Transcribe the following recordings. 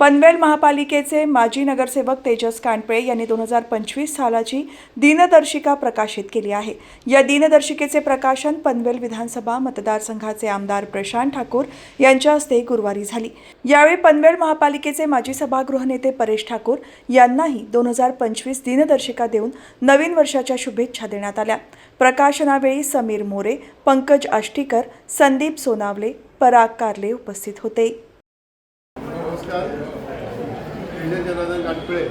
पनवेल महापालिकेचे माजी नगरसेवक तेजस कांडपळे यांनी 2025 सालाची दिनदर्शिका प्रकाशित केली आहे। या दिनदर्शिकेचे प्रकाशन पनवेल विधानसभा मतदारसंघाचे आमदार प्रशांत ठाकूर यांच्या हस्ते गुरुवारी झाली। यावेळी पनवेल महापालिकेचे माजी सभागृह नेते परेश ठाकूर यांनाही 2025 दिनदर्शिका देऊन नवीन वर्षाच्या शुभेच्छा देण्यात आल्या। प्रकाशनावेळी समीर मोरे, पंकज आष्टीकर, संदीप सोनावले, पराग कारले उपस्थित होते। नमस्कार, जनार्दन कांडपळे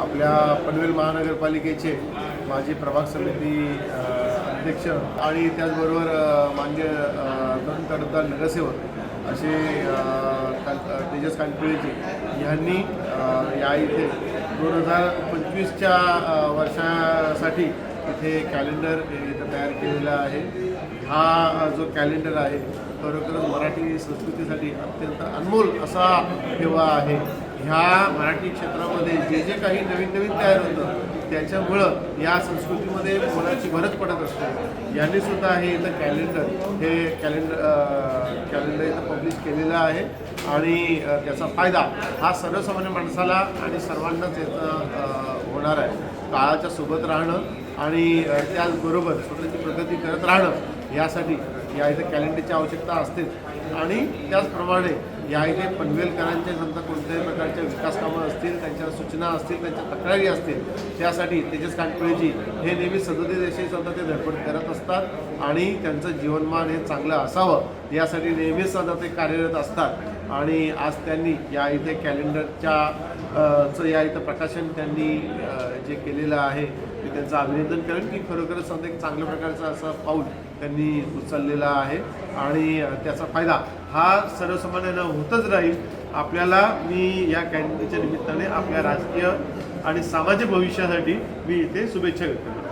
आपल्या पनवेल महानगरपालिकेचे माजी प्रभाग समिती अध्यक्ष आणि त्याचबरोबर मान्य तडफदार नगरसेवक असे तेजस कांडपळेजी यांनी या इथे 2025च्या वर्षासाठी इथे कॅलेंडर इथं तयार केलेला आहे। हा जो कॅलेंडर आहे खरोखरच मराठी संस्कृतीसाठी अत्यंत अनमोल असा ठेवा आहे। ह्या मराठी क्षेत्रामध्ये जे जे काही नवीन तयार होतं त्याच्यामुळं या संस्कृतीमध्ये कोणाची गरज पडत असते। यांनी सुद्धा हे इथं कॅलेंडर इथं पब्लिश केलेलं आहे आणि त्याचा फायदा हा सर्वसामान्य माणसाला आणि सर्वांनाच याचा होणार आहे। काळाच्या सोबत राहणं आणि त्याचबरोबर स्वतःची प्रगती करत राहणं यासाठी या इथे कॅलेंडरची आवश्यकता असतेच आणि त्याचप्रमाणे या इथे पनवेलकरांच्या समजा कोणत्याही प्रकारच्या विकास कामं असतील, त्यांच्या सूचना असतील, त्यांच्या तक्रारी असतील, त्यासाठी तेजस कांडपळेजी हे नेहमी सदोदिशी सुद्धा ते धडपड करत असतात आणि त्यांचं जीवनमान हे चांगलं असावं यासाठी नेहमीच सुद्धा ते कार्यरत असतात। आणि आज त्यांनी या इथे कॅलेंडरच्या या इथं प्रकाशन त्यांनी जे केलेलं आहे ते त्यांचं अभिनंदन करेन की खरोखरच समजा एक चांगल्या प्रकारचं असं पाऊल त्यांनी उचललेला आहे आणि त्याचा फायदा हा सर्वसामान्यांना होतच राहील। आपल्याला मी या कॅलेंडरच्या निमित्ताने आपल्या राजकीय आणि सामाजिक भविष्यासाठी मी इथे शुभेच्छा व्यक्त करतो।